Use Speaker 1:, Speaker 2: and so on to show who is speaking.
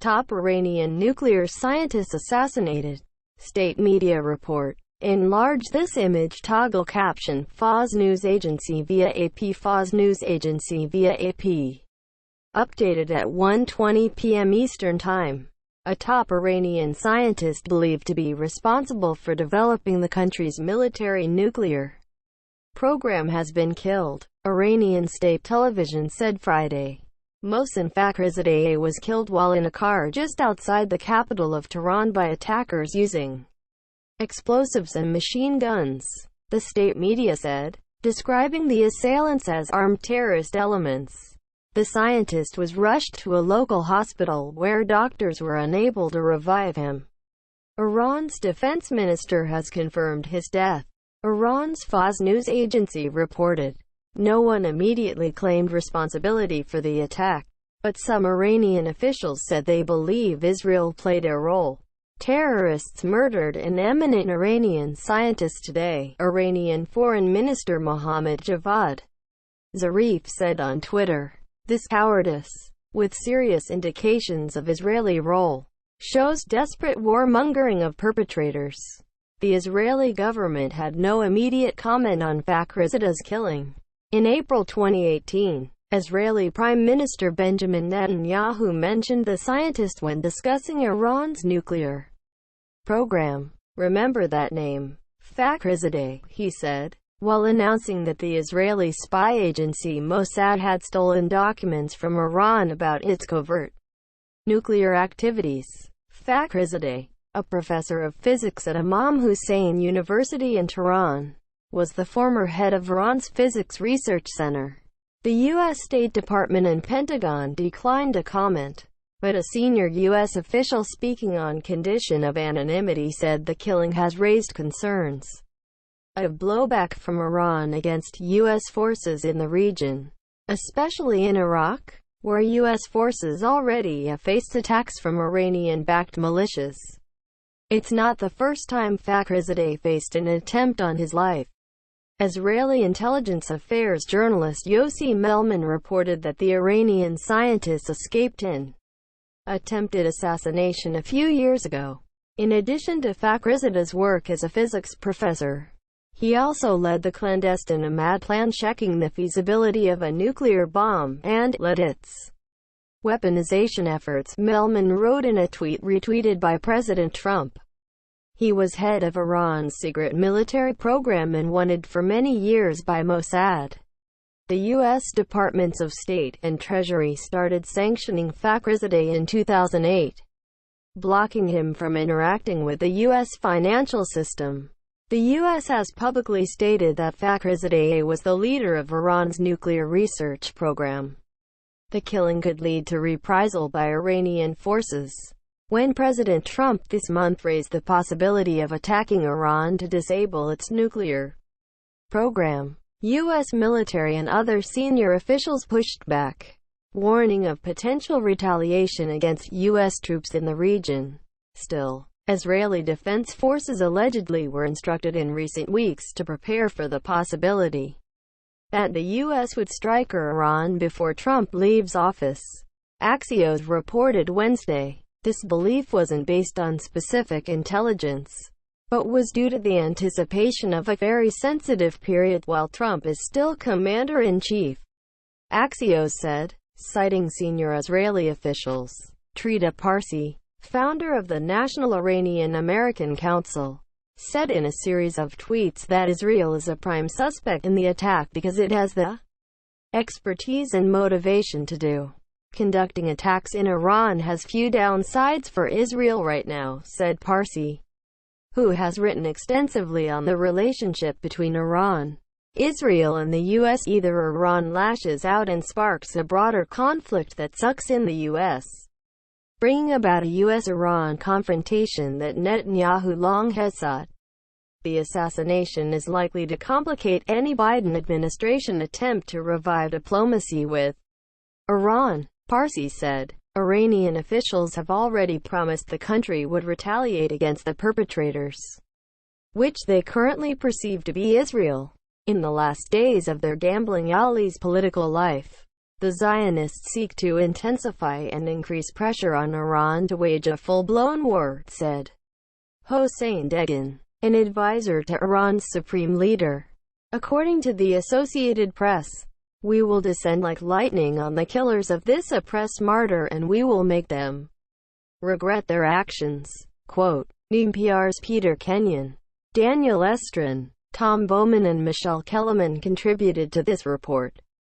Speaker 1: top Iranian nuclear scientists assassinated. State media report. Enlarge this image. Toggle caption. Fars News Agency via AP. Fars News Agency via AP. Updated at 1:20 p.m. Eastern Time. A top Iranian scientist believed to be responsible for developing the country's military nuclear program has been killed, Iranian state television said Friday. Mohsen Fakhrizadeh was killed while in a car just outside the capital of Tehran by attackers using explosives and machine guns, the state media said, describing the assailants as armed terrorist elements. The scientist was rushed to a local hospital where doctors were unable to revive him. Iran's defense minister has confirmed his death. Iran's Fars news agency reported. No one immediately claimed responsibility for the attack, but some Iranian officials said they believe Israel played a role. Terrorists murdered an eminent Iranian scientist today, Iranian Foreign Minister Mohammad Javad Zarif said on Twitter. This cowardice, with serious indications of Israeli role, shows desperate warmongering of perpetrators. The Israeli government had no immediate comment on Fakhrizadeh's killing. In April 2018, Israeli Prime Minister Benjamin Netanyahu mentioned the scientist when discussing Iran's nuclear program. Remember that name, Fakhrizadeh, he said, while announcing that the Israeli spy agency Mossad had stolen documents from Iran about its covert nuclear activities. Fakhrizadeh, a professor of physics at Imam Hussein University in Tehran, was the former head of Iran's Physics Research Center. The U.S. State Department and Pentagon declined to comment, but a senior U.S. official speaking on condition of anonymity said the killing has raised concerns of blowback from Iran against U.S. forces in the region, especially in Iraq, where U.S. forces already have faced attacks from Iranian-backed militias. It's not the first time Fakhrizadeh faced an attempt on his life. Israeli intelligence affairs journalist Yossi Melman reported that the Iranian scientist escaped an attempted assassination a few years ago. In addition to Fakhrizadeh's work as a physics professor, he also led the clandestine Ahmad plan checking the feasibility of a nuclear bomb and led its weaponization efforts, Melman wrote in a tweet retweeted by President Trump. He was head of Iran's secret military program and wanted for many years by Mossad. The U.S. Departments of State and Treasury started sanctioning Fakhrizadeh in 2008, blocking him from interacting with the U.S. financial system. The U.S. has publicly stated that Fakhrizadeh was the leader of Iran's nuclear research program. The killing could lead to reprisal by Iranian forces. When President Trump this month raised the possibility of attacking Iran to disable its nuclear program, U.S. military and other senior officials pushed back, warning of potential retaliation against U.S. troops in the region. Still, Israeli defense forces allegedly were instructed in recent weeks to prepare for the possibility that the U.S. would strike Iran before Trump leaves office. Axios reported Wednesday. This belief wasn't based on specific intelligence, but was due to the anticipation of a very sensitive period while Trump is still commander-in-chief. Axios said, citing senior Israeli officials. Trita Parsi, founder of the National Iranian American Council, said in a series of tweets that Israel is a prime suspect in the attack because it has the expertise and motivation to do. Conducting attacks in Iran has few downsides for Israel right now, said Parsi, who has written extensively on the relationship between Iran, Israel and the U.S. Either Iran lashes out and sparks a broader conflict that sucks in the U.S., bringing about a U.S.-Iran confrontation that Netanyahu long has sought. The assassination is likely to complicate any Biden administration attempt to revive diplomacy with Iran, Parsi said. Iranian officials have already promised the country would retaliate against the perpetrators, which they currently perceive to be Israel, in the last days of their gambling Ali's political life. The Zionists seek to intensify and increase pressure on Iran to wage a full-blown war, said Mohsen Degan, an advisor to Iran's supreme leader. According to the Associated Press, "We will descend like lightning on the killers of this oppressed martyr and we will make them regret their actions." Quote, NPR's Peter Kenyon, Daniel Estrin, Tom Bowman and Michelle Kellerman contributed to this report.